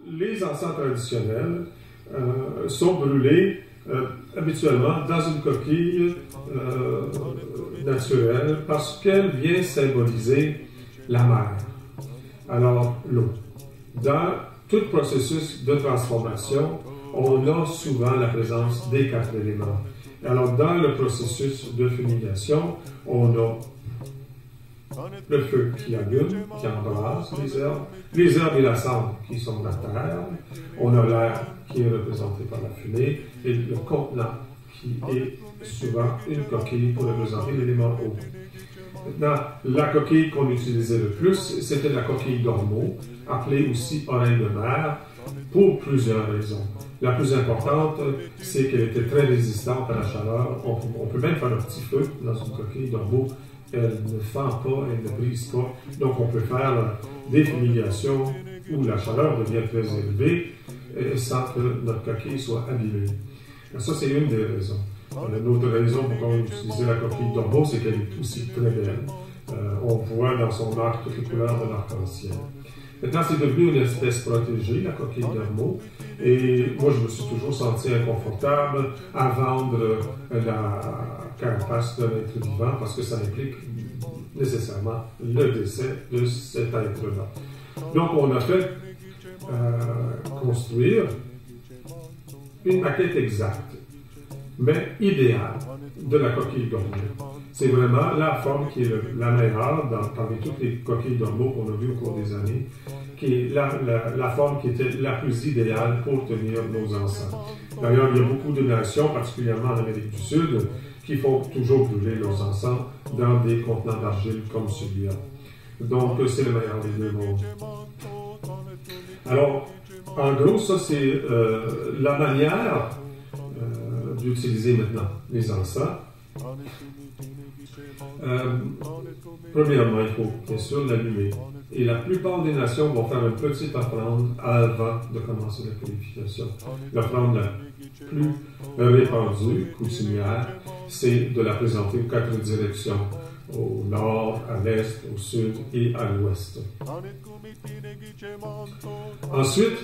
les encens traditionnels sont brûlés habituellement dans une coquille naturelle parce qu'elle vient symboliser la mer, alors l'eau. Dans tout processus de transformation, on a souvent la présence des 4 éléments. Alors dans le processus de fumigation, on a le feu qui allume, qui embrase les herbes et la cendre qui sont la terre, on a l'air qui est représenté par la fumée, et le contenant qui est souvent une coquille pour représenter l'élément eau. Maintenant, la coquille qu'on utilisait le plus, c'était la coquille d'ormeau, appelée aussi oreille de mer, pour plusieurs raisons. La plus importante, c'est qu'elle était très résistante à la chaleur. On peut même faire un petit feu dans une coquille d'ormeau. Elle ne fend pas, elle ne brise pas. Donc, on peut faire des fumigations où la chaleur devient très élevée sans que notre coquille soit abîmée. Ça, c'est une des raisons. Une autre raison pour utiliser la coquille d'ormeau, c'est qu'elle est aussi très belle. On voit dans son arc toutes les couleurs de l'arc-en-ciel. Maintenant, c'est devenu une espèce protégée, la coquille d'ormeau. Et moi, je me suis toujours senti inconfortable à vendre la carapace d'un être vivant parce que ça implique nécessairement le décès de cet être-là. Donc, on a fait construire une maquette exacte, mais idéale, de la coquille d'ormeau. C'est vraiment la forme qui est la meilleure parmi toutes les coquilles d'ormeau qu'on a vues au cours des années, qui est la forme qui était la plus idéale pour tenir nos encens. D'ailleurs, il y a beaucoup de nations, particulièrement en Amérique du Sud, qui font toujours brûler leurs encens dans des contenants d'argile comme celui-là. Donc, c'est le meilleur des deux mondes. Alors, en gros, ça, c'est la manière d'utiliser maintenant les encens. Premièrement, il faut bien sûr l'allumer. Et la plupart des nations vont faire une petite offrande avant de commencer la purification. L'offrande la plus répandue, coutumière, c'est de la présenter aux 4 directions, au nord, à l'est, au sud et à l'ouest. Ensuite,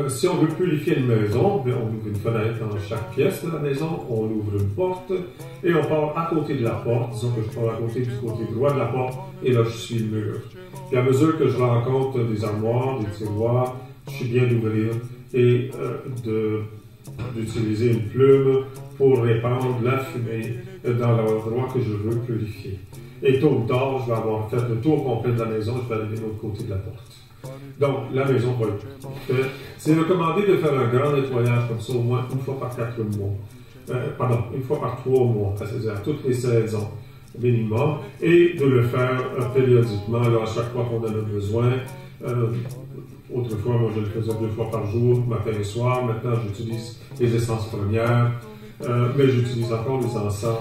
si on veut purifier une maison, on ouvre une fenêtre dans chaque pièce de la maison, on ouvre une porte et on part à côté de la porte. Disons que je pars à côté du côté droit de la porte et là je suis le mur. Puis à mesure que je rencontre des armoires, des tiroirs, je suis bien d'ouvrir et d'utiliser une plume pour répandre la fumée dans l'endroit que je veux purifier. Et tôt ou tard, je vais avoir fait le tour complet de la maison, je vais aller de l'autre côté de la porte. Donc, la maison va être faite. C'est recommandé de faire un grand nettoyage comme ça au moins une fois par 4 mois. Une fois par 3 mois, c'est-à-dire toutes les saisons minimum, et de le faire périodiquement, à chaque fois qu'on en a besoin. Autrefois, moi, je le faisais 2 fois par jour, matin et soir. Maintenant, j'utilise les essences premières, mais j'utilise encore les encens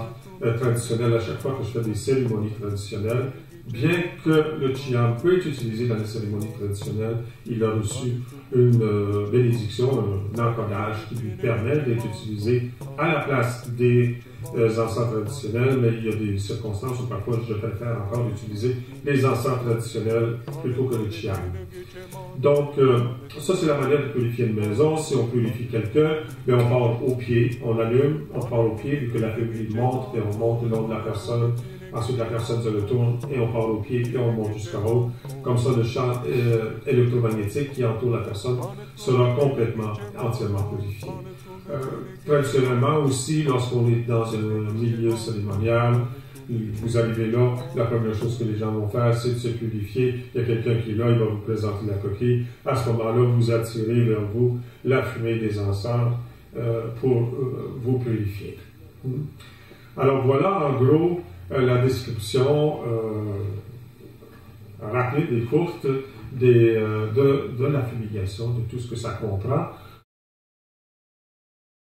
traditionnels à chaque fois que je fais des cérémonies traditionnelles. Bien que le Chiam peut être utilisé dans les cérémonies traditionnelles, il a reçu une bénédiction, un encodage qui lui permet d'être utilisé à la place des encens traditionnels, mais il y a des circonstances où parfois je préfère encore utiliser les encens traditionnels plutôt que le Chiam. Donc, ça c'est la manière de purifier une maison. Si on purifie quelqu'un, on part au pied, on allume, on part au pied, vu que la fumée monte et on monte le long de la personne. Ensuite, la personne se retourne et on part au pied et on monte jusqu'en haut. Comme ça, le champ électromagnétique qui entoure la personne sera complètement, entièrement purifié. Traditionnellement aussi, lorsqu'on est dans un milieu cérémonial, vous arrivez là, la première chose que les gens vont faire, c'est de se purifier. Il y a quelqu'un qui est là, il va vous présenter la coquille. À ce moment-là, vous attirez vers vous la fumée des encens pour vous purifier. Alors voilà, en gros, la description rapide et courte de la fumigation, de tout ce que ça comprend.